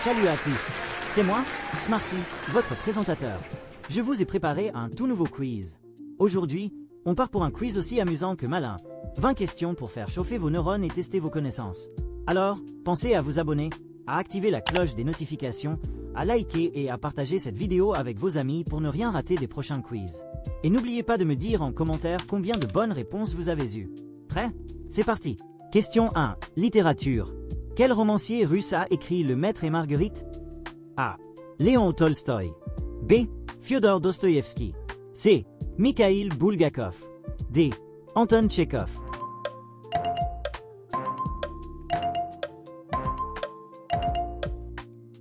Salut à tous, c'est moi, Smarty, votre présentateur. Je vous ai préparé un tout nouveau quiz. Aujourd'hui, on part pour un quiz aussi amusant que malin. 20 questions pour faire chauffer vos neurones et tester vos connaissances. Alors, pensez à vous abonner, à activer la cloche des notifications, à liker et à partager cette vidéo avec vos amis pour ne rien rater des prochains quiz. Et n'oubliez pas de me dire en commentaire combien de bonnes réponses vous avez eues. Prêt? C'est parti. Question 1. Littérature. Quel romancier russe a écrit Le Maître et Marguerite? A. Léon Tolstoï. B. Fyodor Dostoïevski. C. Mikhaïl Bulgakov. D. Anton Tchekhov.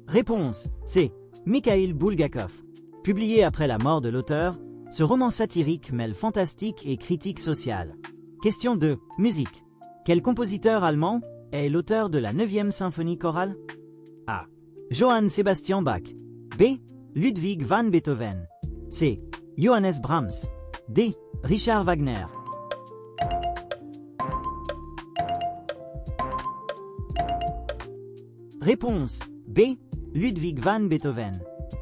Réponse C. Mikhaïl Bulgakov. Publié après la mort de l'auteur, ce roman satirique mêle fantastique et critique sociale. Question 2. Musique. Quel compositeur allemand est l'auteur de la 9e symphonie chorale? A. Johann Sebastian Bach. B. Ludwig van Beethoven. C. Johannes Brahms. D. Richard Wagner. Réponse B. Ludwig van Beethoven.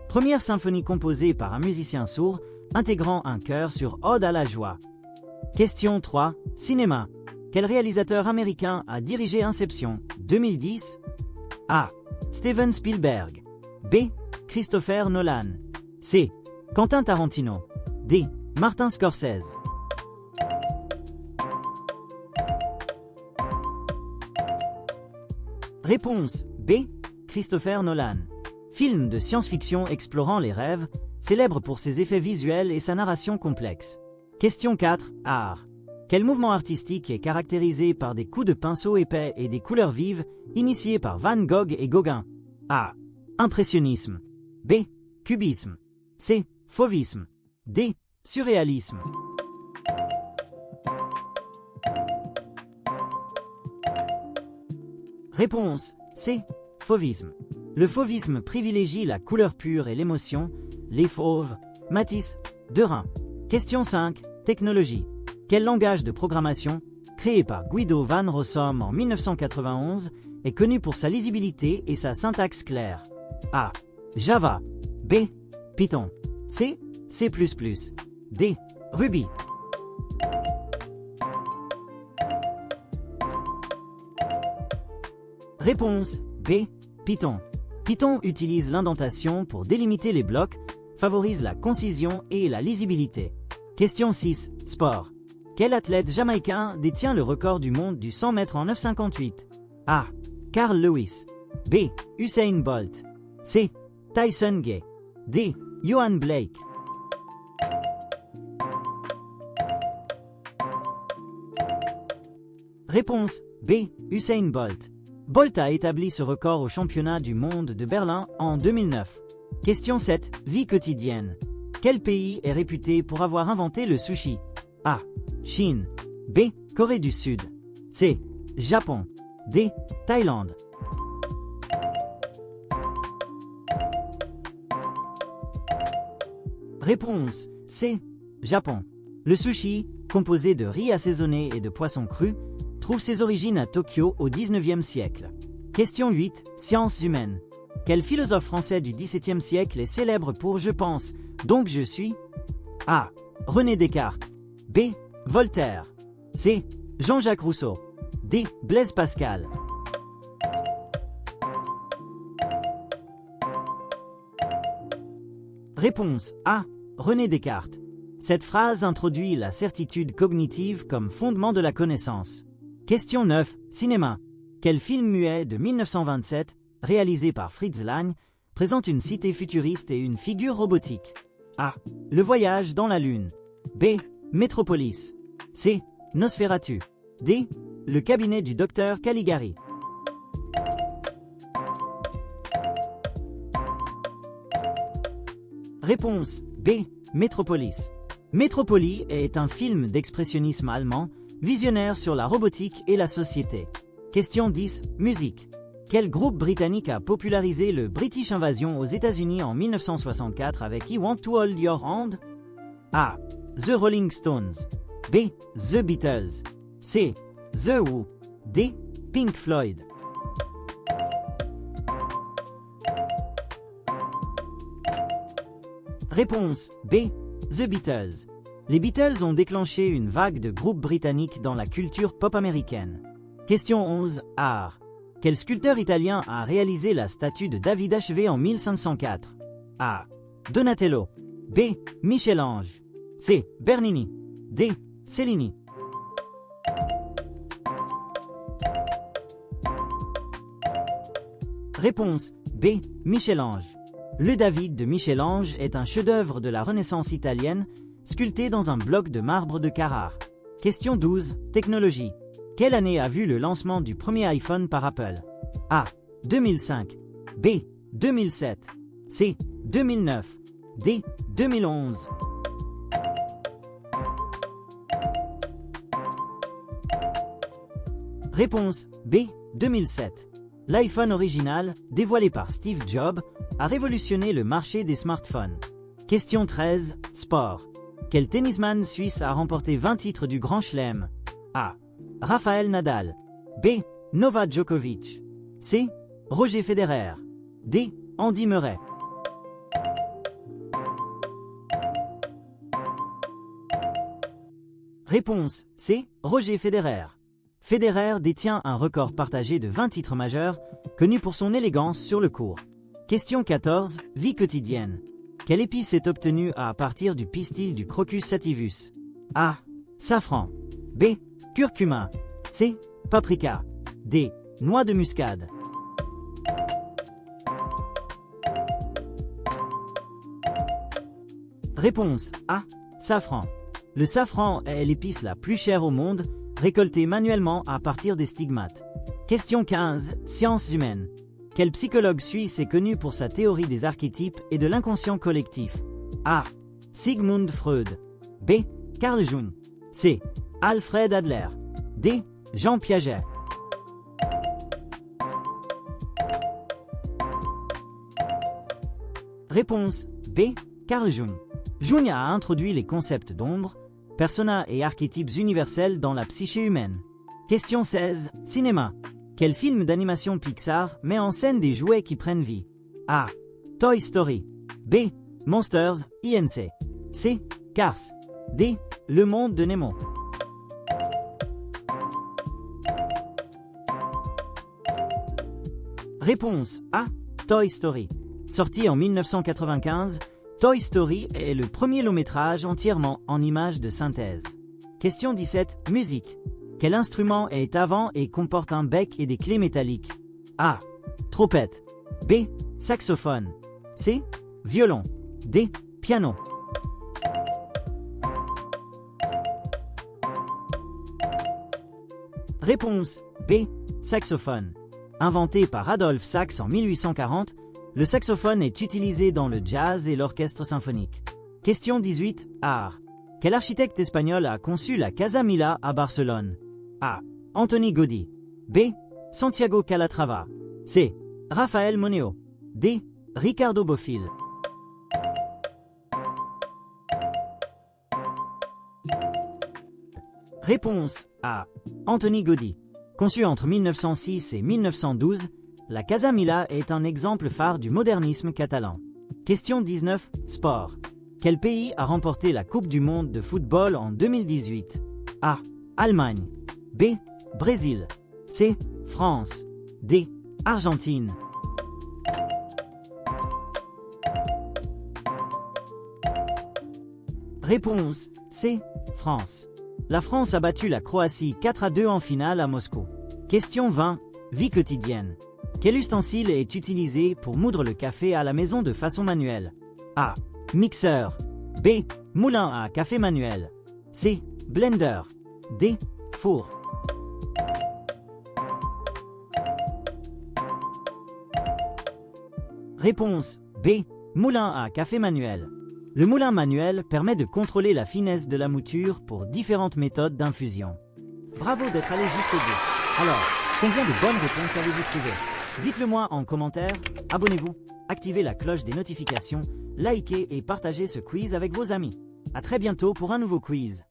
Première symphonie composée par un musicien sourd, intégrant un chœur sur Ode à la joie. Question 3. Cinéma. Quel réalisateur américain a dirigé Inception 2010? A. Steven Spielberg. B. Christopher Nolan. C. Quentin Tarantino. D. Martin Scorsese. Réponse B. Christopher Nolan. Film de science-fiction explorant les rêves, célèbre pour ses effets visuels et sa narration complexe. Question 4. Art. Quel mouvement artistique est caractérisé par des coups de pinceau épais et des couleurs vives, initiés par Van Gogh et Gauguin? A. Impressionnisme. B. Cubisme. C. Fauvisme. D. Surréalisme. Réponse C. Fauvisme. Le fauvisme privilégie la couleur pure et l'émotion, les fauves, Matisse, Derain. Question 5. Technologie. Quel langage de programmation, créé par Guido van Rossum en 1991, est connu pour sa lisibilité et sa syntaxe claire? A. Java. B. Python. C. C++. D. Ruby. Réponse B. Python. Python utilise l'indentation pour délimiter les blocs, favorise la concision et la lisibilité. Question 6. Sport. Quel athlète jamaïcain détient le record du monde du 100 mètres en 9,58? A. Carl Lewis. B. Usain Bolt. C. Tyson Gay. D. Johan Blake. Réponse B. Usain Bolt. Bolt a établi ce record au championnat du monde de Berlin en 2009. Question 7. Vie quotidienne. Quel pays est réputé pour avoir inventé le sushi? A. Chine. B. Corée du Sud. C. Japon. D. Thaïlande. Réponse C. Japon. Le sushi, composé de riz assaisonné et de poissons crus, trouve ses origines à Tokyo au XIXe siècle. Question 8. Sciences humaines. Quel philosophe français du XVIIe siècle est célèbre pour Je pense, donc je suis? A. René Descartes. B. Voltaire. C. Jean-Jacques Rousseau. D. Blaise Pascal. Réponse A. René Descartes. Cette phrase introduit la certitude cognitive comme fondement de la connaissance. Question 9. Cinéma. Quel film muet de 1927, réalisé par Fritz Lang, présente une cité futuriste et une figure robotique? A. Le voyage dans la Lune. B. Métropolis. C. Nosferatu. D. Le cabinet du docteur Caligari. Réponse B. Métropolis. Métropolis est un film d'expressionnisme allemand, visionnaire sur la robotique et la société. Question 10. Musique. Quel groupe britannique a popularisé le British Invasion aux États-Unis en 1964 avec I Want to Hold Your Hand? A. The Rolling Stones. B. The Beatles. C. The Who. D. Pink Floyd. Réponse B. The Beatles. Les Beatles ont déclenché une vague de groupes britanniques dans la culture pop américaine. Question 11. Art. Quel sculpteur italien a réalisé la statue de David achevée en 1504? A. Donatello. B. Michel-Ange. C. Bernini. D. Cellini. Réponse B. Michel-Ange. Le David de Michel-Ange est un chef-d'œuvre de la Renaissance italienne, sculpté dans un bloc de marbre de Carrare. Question 12. Technologie. Quelle année a vu le lancement du premier iPhone par Apple? A. 2005. B. 2007. C. 2009. D. 2011. Réponse B. 2007. L'iPhone original, dévoilé par Steve Jobs, a révolutionné le marché des smartphones. Question 13. Sport. Quel tennisman suisse a remporté 20 titres du Grand Chelem? A. Rafael Nadal. B. Novak Djokovic. C. Roger Federer. D. Andy Murray. Réponse C. Roger Federer. Federer détient un record partagé de 20 titres majeurs, connu pour son élégance sur le court. Question 14. Vie quotidienne. Quelle épice est obtenue à partir du pistil du Crocus sativus? A. Safran. B. Curcuma. C. Paprika. D. Noix de muscade. Réponse A. Safran. Le safran est l'épice la plus chère au monde, récoltée manuellement à partir des stigmates. Question 15. Sciences humaines. Quel psychologue suisse est connu pour sa théorie des archétypes et de l'inconscient collectif? A. Sigmund Freud. B. Carl Jung. C. Alfred Adler. D. Jean Piaget. Réponse B. Carl Jung. Jung a introduit les concepts d'ombre, persona et archétypes universels dans la psyché humaine. Question 16. Cinéma. Quel film d'animation Pixar met en scène des jouets qui prennent vie? A. Toy Story. B. Monsters, Inc. C. Cars. D. Le monde de Nemo. Réponse A. Toy Story. Sorti en 1995, Toy Story est le premier long-métrage entièrement en images de synthèse. Question 17. Musique. Quel instrument est avant et comporte un bec et des clés métalliques? A. Trompette. B. Saxophone. C. Violon. D. Piano. Réponse B. Saxophone. Inventé par Adolphe Sax en 1840, le saxophone est utilisé dans le jazz et l'orchestre symphonique. Question 18. Art. Quel architecte espagnol a conçu la Casa Milà à Barcelone? A. Antoni Gaudí. B. Santiago Calatrava. C. Rafael Moneo. D. Ricardo Bofill. Réponse A. Antoni Gaudí. Conçu entre 1906 et 1912, la Casa Milà est un exemple phare du modernisme catalan. Question 19. Sport. Quel pays a remporté la Coupe du monde de football en 2018? A. Allemagne. B. Brésil. C. France. D. Argentine. Réponse C. France. La France a battu la Croatie 4-2 en finale à Moscou. Question 20. Vie quotidienne. Quel ustensile est utilisé pour moudre le café à la maison de façon manuelle? A. Mixeur. B. Moulin à café manuel. C. Blender. D. Four. Réponse B. Moulin à café manuel. Le moulin manuel permet de contrôler la finesse de la mouture pour différentes méthodes d'infusion. Bravo d'être allé jusqu'au bout. Alors, combien de bonnes réponses avez-vous trouvé? Dites-le moi en commentaire, abonnez-vous, activez la cloche des notifications, likez et partagez ce quiz avec vos amis. À très bientôt pour un nouveau quiz.